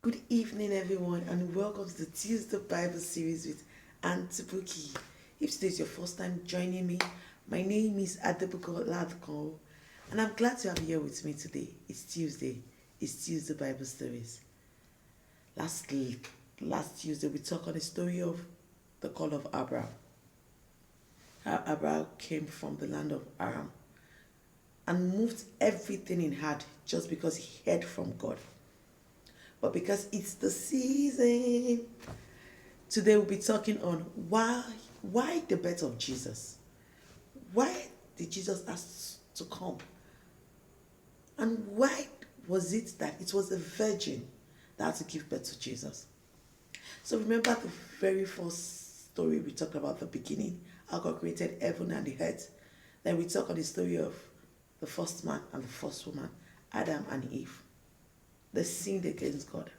Good evening, everyone, and welcome to the Tuesday Bible series with Auntie Buki. If today is your first time joining me, my name is Adebuko Ladko, and I'm glad to have you here with me today. It's Tuesday. It's Tuesday Bible stories. Last last Tuesday, we talked on the story of the call of Abraham. How Abraham came from the land of Aram and moved everything he had just because he heard from God. But because it's the season, today we'll be talking on why the birth of Jesus. Why did Jesus ask to come? And why was it that it was a virgin that had to give birth to Jesus? So remember the very first story we talked about, the beginning, how God created heaven and the earth. Then we talk on the story of the first man and the first woman, Adam and Eve. They sinned against God.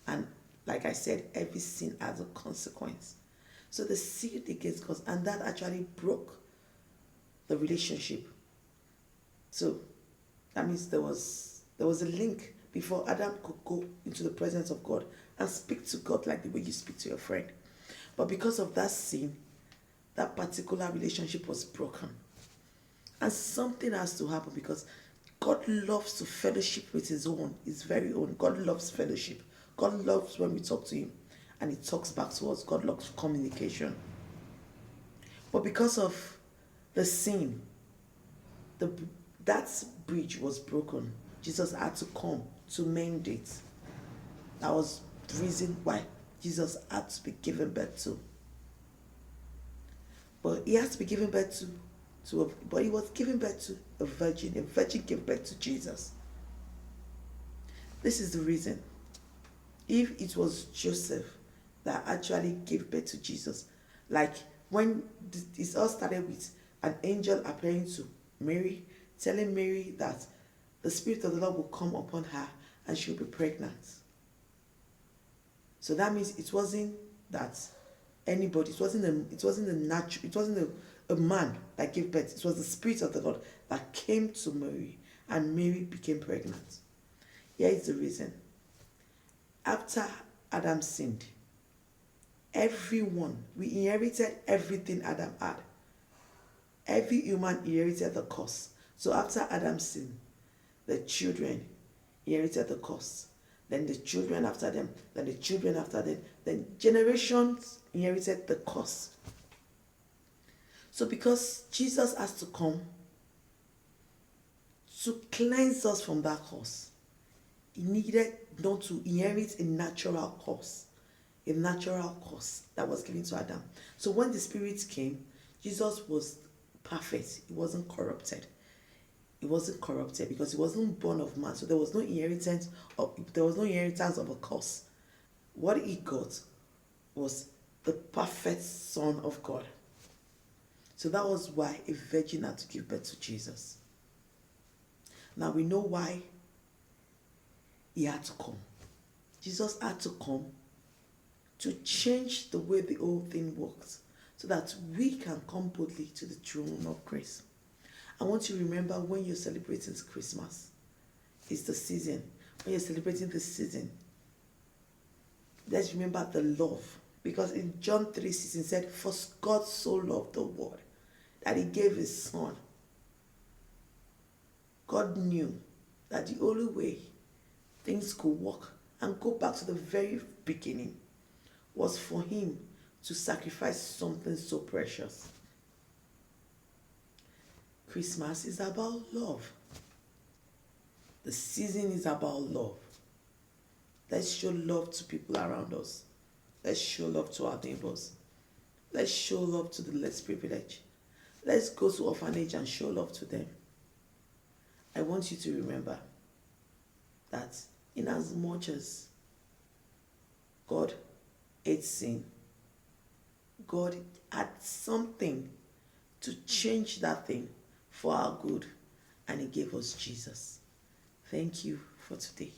And like I said, every sin has a consequence. So they sinned against God, and that actually broke the relationship. So that means there was a link before Adam could go into the presence of God and speak to God like the way you speak to your friend. But because of that sin, that particular relationship was broken. And something has to happen because God loves to fellowship with his own, his very own. God loves fellowship. God loves when we talk to him and he talks back to us. God loves communication. But because of the sin, that bridge was broken. Jesus had to come to mend it. That was the reason why Jesus had to be given birth to. But he has to be given birth but he was given birth to a virgin. A virgin gave birth to Jesus. This is the reason. If it was Joseph that actually gave birth to Jesus, like when it all started with an angel appearing to Mary, telling Mary that the Spirit of the Lord will come upon her and she'll be pregnant. So that means it wasn't that anybody, it wasn't a man that gave birth. It was the Spirit of the Lord that came to Mary and Mary became pregnant. Here is the reason. After Adam sinned, we inherited everything Adam had. Every human inherited the curse. So after Adam sinned, the children inherited the curse. Then the children after them, then the children after them, then generations inherited the curse. So because Jesus has to come to cleanse us from that curse, he needed not to inherit a natural curse that was given to Adam. So when the Spirit came, Jesus was perfect. He wasn't corrupted. He wasn't corrupted because he wasn't born of man. So there was no inheritance of a curse. What he got was the perfect Son of God. So that was why a virgin had to give birth to Jesus. Now we know why he had to come. Jesus had to come to change the way the whole thing works so that we can come boldly to the throne of grace. I want you to remember when you're celebrating Christmas, it's the season. When you're celebrating this season, let's remember the love. Because in John 3:16 said, for God so loved the world that he gave his son. God knew that the only way things could work and go back to the very beginning was for him to sacrifice something so precious. Christmas is about love. The season is about love. Let's show love to people around us. Let's show love to our neighbors. Let's show love to the less privileged. Let's go to orphanage and show love to them. I want you to remember that in as much as God hates sin, God had something to change that thing for our good, and he gave us Jesus. Thank you for today.